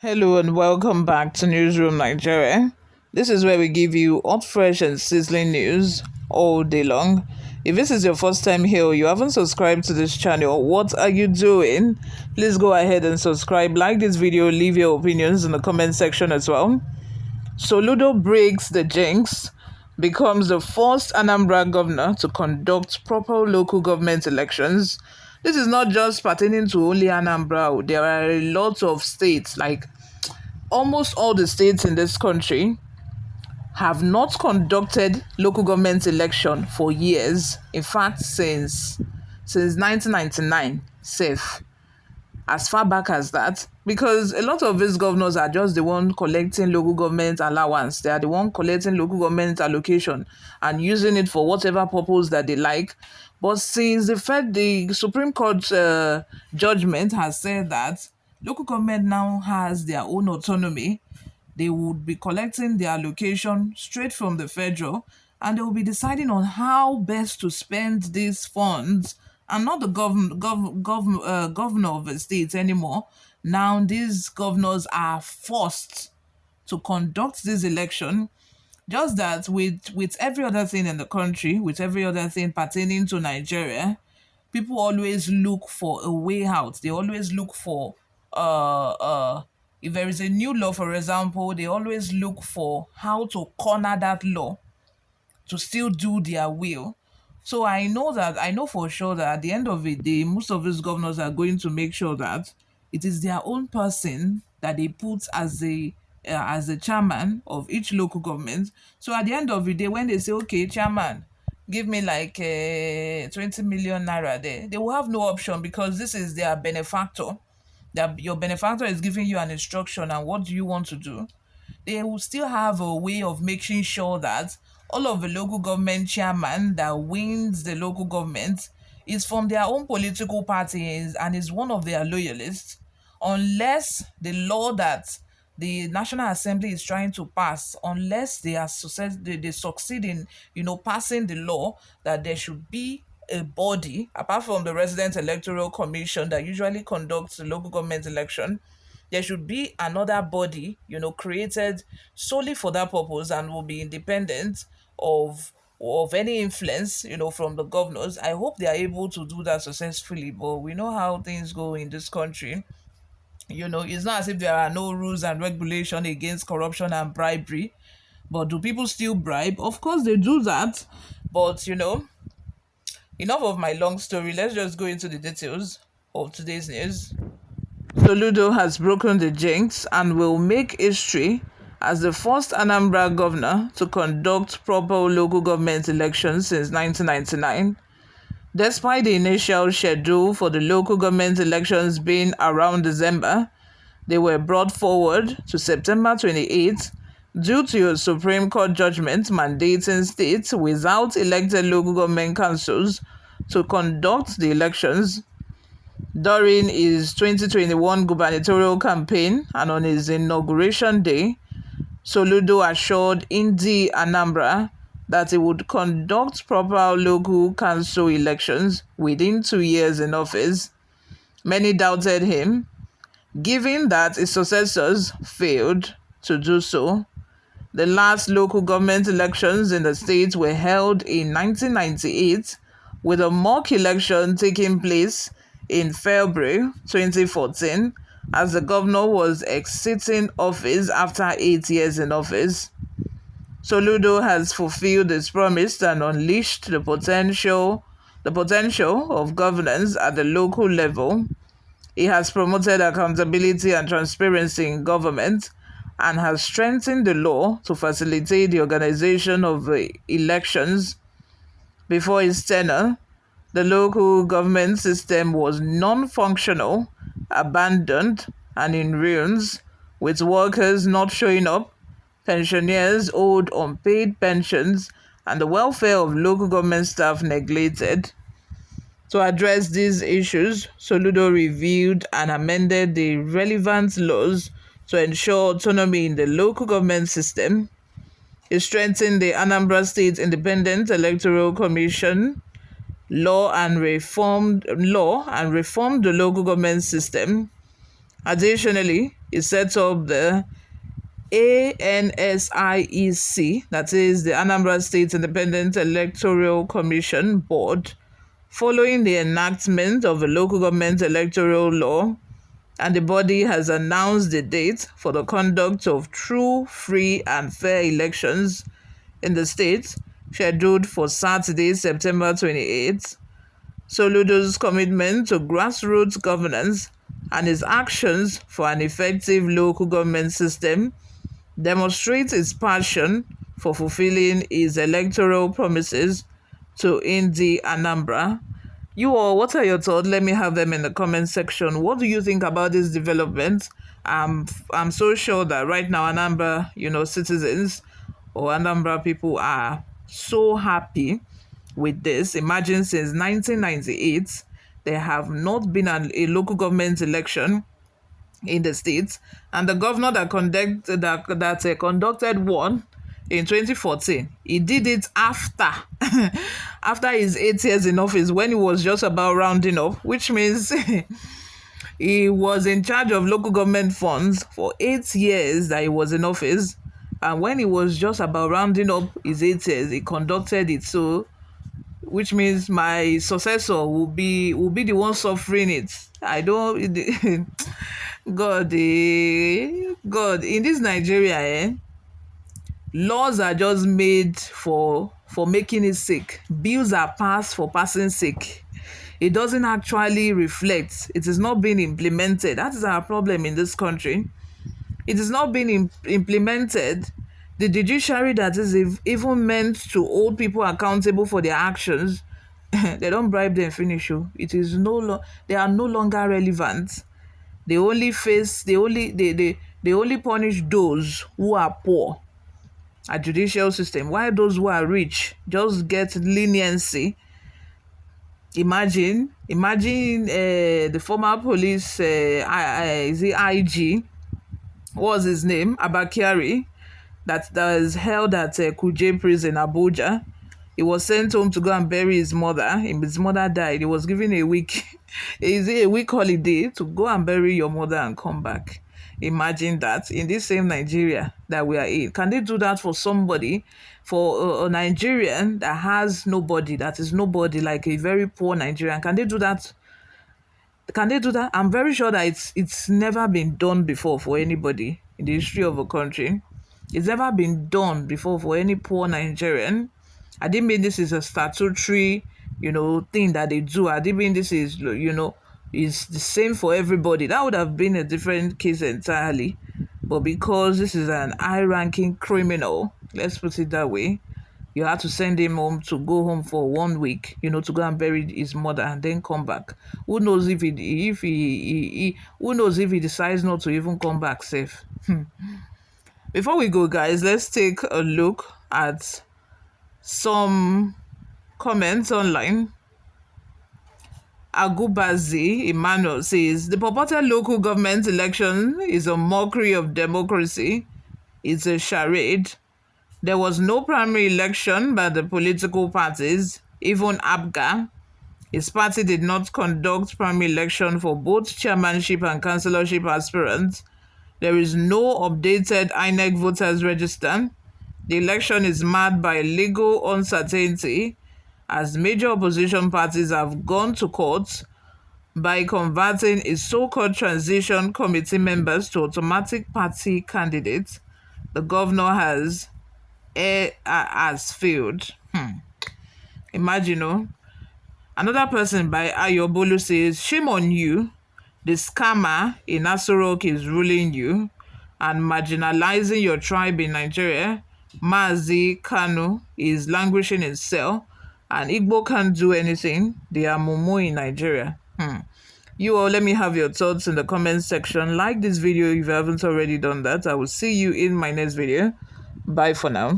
Hello and welcome back to Newsroom Nigeria. This is where we give you hot, fresh, and sizzling news all day long. If this is your first time here or you haven't subscribed to this channel, what are you doing? Please go ahead and subscribe, like this video, leave your opinions in the comment section as well. Soludo breaks the jinx, becomes the first Anambra governor to conduct proper local government elections. This is not just pertaining to only Anambra. There are a lot of states, like almost all the states in this country, have not conducted local government election for years. In fact, since 1999, safe as far back as that, because a lot of these governors are just the one collecting local government allowance. They are the one collecting local government allocation and using it for whatever purpose that they like. But since the Supreme Court judgment has said that local government now has their own autonomy, they would be collecting their allocation straight from the federal, and they will be deciding on how best to spend these funds, and not the governor of the state anymore. Now these governors are forced to conduct this election. Just that with every other thing in the country, with every other thing pertaining to Nigeria, people always look for a way out. They always look for if there is a new law, for example, they always look for how to corner that law to still do their will. So I know for sure that at the end of the day, most of these governors are going to make sure that it is their own person that they put as the chairman of each local government. So at the end of the day, when they say, okay, chairman, give me like 20 million naira there, they will have no option because this is their benefactor. That your benefactor is giving you an instruction, and what do you want to do? They will still have a way of making sure that all of the local government chairman that wins the local government is from their own political parties and is one of their loyalists, unless the law that the National Assembly is trying to pass, unless they succeed in passing the law that there should be a body apart from the Resident Electoral Commission that usually conducts the local government election. There should be another body, created solely for that purpose and will be independent of any influence, from the governors. I hope they are able to do that successfully, but we know how things go in this country. It's not as if there are no rules and regulation against corruption and bribery. But do people still bribe? Of course they do that. But enough of my long story. Let's just go into the details of today's news. Soludo has broken the jinx and will make history as the first Anambra governor to conduct proper local government elections since 1999. Despite the initial schedule for the local government elections being around December, they were brought forward to September 28th due to a Supreme Court judgment mandating states without elected local government councils to conduct the elections. During his 2021 gubernatorial campaign and on his inauguration day, Soludo assured Indi Anambra that he would conduct proper local council elections within 2 years in office. Many doubted him, given that his successors failed to do so. The last local government elections in the state were held in 1998, with a mock election taking place in February 2014 as the governor was exiting office after 8 years in office. Soludo has fulfilled his promise and unleashed the potential of governance at the local level. He has promoted accountability and transparency in government and has strengthened the law to facilitate the organization of the elections. Before his tenure, the local government system was non-functional, abandoned, and in ruins, with workers not showing up, pensioners owed unpaid pensions, and the welfare of local government staff neglected. To address these issues, Soludo reviewed and amended the relevant laws to ensure autonomy in the local government system. He strengthened the Anambra State Independent Electoral Commission law and reformed the local government system. Additionally, it sets up the ANSIEC, that is the Anambra State Independent Electoral Commission Board, following the enactment of the local government electoral law, and the body has announced the date for the conduct of true, free, and fair elections in the state, scheduled for Saturday, September 28th. Soludo's commitment to grassroots governance and his actions for an effective local government system demonstrates his passion for fulfilling his electoral promises to Indi Anambra. You all, what are your thoughts? Let me have them in the comment section. What do you think about this development? I'm so sure that right now Anambra, citizens or Anambra people are so happy with this. Imagine since 1998, there have not been a local government election in the states, and the governor that conducted one in 2014, he did it after after his 8 years in office, when he was just about rounding up, which means he was in charge of local government funds for 8 years that he was in office, and when he was just about rounding up his 8 years, he conducted it. So which means my successor will be the one suffering it. I don't God, God, in this Nigeria, laws are just made for making it sake. Bills are passed for passing sake. It doesn't actually reflect. It is not being implemented. That is our problem in this country. It is not being implemented. The judiciary that is even meant to hold people accountable for their actions, they don't bribe them finish. It is they are no longer relevant. They only they only punish those who are poor. A judicial system, while those who are rich just get leniency. Imagine the former police is it IG, what was his name, Abakari, that is held at Kuje prison, Abuja. He was sent home to go and bury his mother. His mother died. He was given a week, is it a week holiday to go and bury your mother and come back. Imagine that in this same Nigeria that we are in. Can they do that for somebody, for a Nigerian that has nobody, that is nobody, like a very poor Nigerian? Can they do that? Can they do that? I'm very sure that it's never been done before for anybody in the history of a country. It's never been done before for any poor Nigerian. I didn't mean this is a statutory, thing that they do. I didn't mean this is, is the same for everybody. That would have been a different case entirely. But because this is an high-ranking criminal, let's put it that way, you had to send him home to go home for 1 week, to go and bury his mother and then come back. Who knows if who knows if he decides not to even come back safe. Before we go, guys, let's take a look at some comments online. Agubazi Emmanuel says, the purported local government election is a mockery of democracy. It's a charade. There was no primary election by the political parties, even ABGA. His party did not conduct primary election for both chairmanship and councillorship aspirants. There is no updated INEC voters register. The election is marred by legal uncertainty, as major opposition parties have gone to court by converting its so-called transition committee members to automatic party candidates. The governor has failed. Imagine, Another person by Ayobolu says, shame on you. The scammer in Asorok is ruling you and marginalizing your tribe in Nigeria. Mazi Kanu is languishing in cell, and Igbo can't do anything. They are Momo in Nigeria. You all, let me have your thoughts in the comment section. Like this video if you haven't already done that. I will see you in my next video. Bye for now.